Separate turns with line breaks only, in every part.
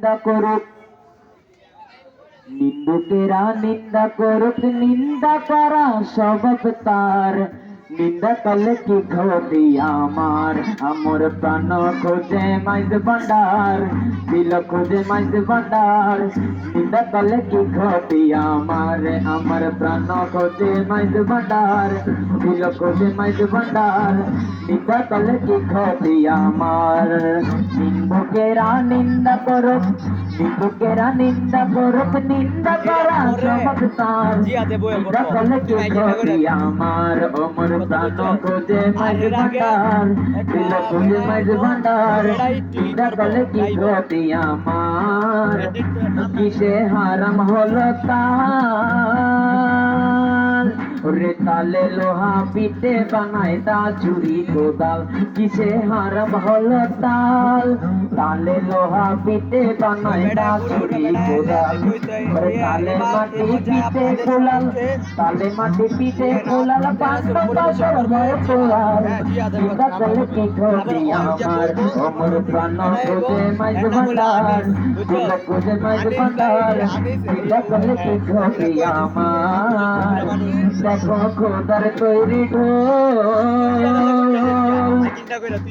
নিন্দা করুক, নিন্দুকেরা নিন্দা করুক, নিন্দা করা স্বভাব তার। নিন্দা করলে কি ক্ষতি আমার, আমার প্রাণ খোঁজে মাইজ ভান্ডার, দিল খোঁজে মাইজ ভান্ডার। নিন্দা করলে কি ক্ষতি আমার, আমার প্রাণ খোঁজে মাইজ ভান্ডার, দিল খোঁজে মাইজ ভান্ডার। নিন্দা করলে কি ক্ষতি আমার। নিন্দুকেরা নিন্দা করুক, নিন্দুকেরা নিন্দা করুক, নিন্দা করা স্বভাব তার। নিন্দা করলে কি ক্ষতি আমার, আমার প্রাণ খোঁজে মাইজ ভান্ডার, দিল খোঁজে মাইজ ভান্ডার। নিন্দা করলে কি ক্ষতি আমার, কিসে হারাম হলো তার। ওরে তালে লোহা পিঠে বানায় তা চুরি কোদাল, কিসে হারাম হলো তাল। তালে লোহা পিঠে বানায় তা চুরি কোদাল। ওরে তালে মাটি পিঠে কোলাল, তালে মাটি পিঠে কোলাল, পাঁচশো বছর ভয় কোলাল। নিন্দা করলে কি ক্ষতি আমার, আমার প্রাণ খোঁজে মাইজ ভান্ডার, দিল খোঁজে মাইজ ভান্ডার। নিন্দা করলে কি ক্ষতি আমার। দেখো খোদার তৈরি ঢোল,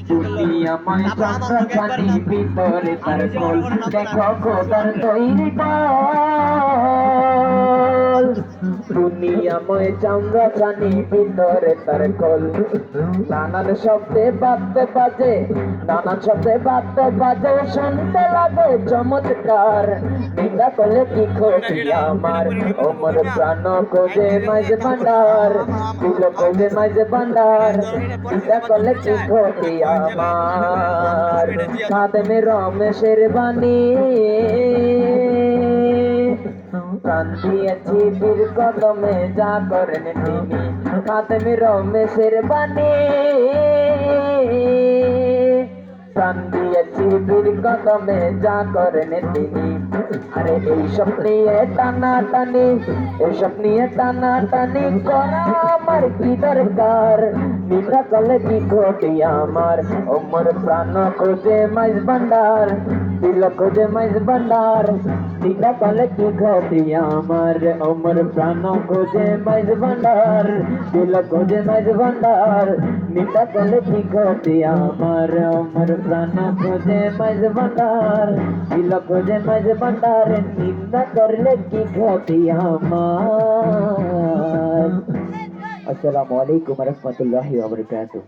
দুনিয়াময় চন্দ্রখানি ভিতরে তার কোল। দেখো খোদার তৈরি ঢোল, দুনিয়াময় চন্দ্রখানি ভিতরে তার কোল। নানান শব্দে বাদ্য বাজে, নানান শব্দে বাদ্য বাজে, শুনতে লাগে চমৎকার। নিন্দা করলে কি ক্ষতি আমার, আমার প্রাণ খোঁজে মাইজ ভান্ডার, দিল খোঁজে মাইজ ভান্ডার। নিন্দা করলে কি ক্ষতি আমার। খাদেমে রমেশের বাণী, প্রাণ দিয়েছি বীর কদমে যা করেন তিনি। খাদেমে রমেশের বাণী, প্রাণ দিয়েছি বীর কদমে যা করেন তিনি। আরে এইসব নিয়ে টানা টানি, এইসব নিয়ে টানা টানি করা আমার কি দরকার। নিন্দা করলে কি ক্ষতি আমার, আমার প্রাণ খোঁজে মাইজ ভান্ডার, দিল খোঁজে মাইজ ভান্ডার। নিন্দা করলে কি ক্ষতি আমার, আমার প্রাণ খোঁজে মাইজ ভান্ডার, দিল খোঁজে মাইজ ভান্ডার। নিন্দা করলে কি ক্ষতি আমার, আমার প্রাণ খোঁজে মাইজ ভান্ডার, দিল খোঁজে মাইজ ভান্ডার। নিন্দা করলে কি ক্ষতি আমার। আসসালামু আলাইকুম ওয়া রাহমাতুল্লাহি ওয়া বারাকাতুহু।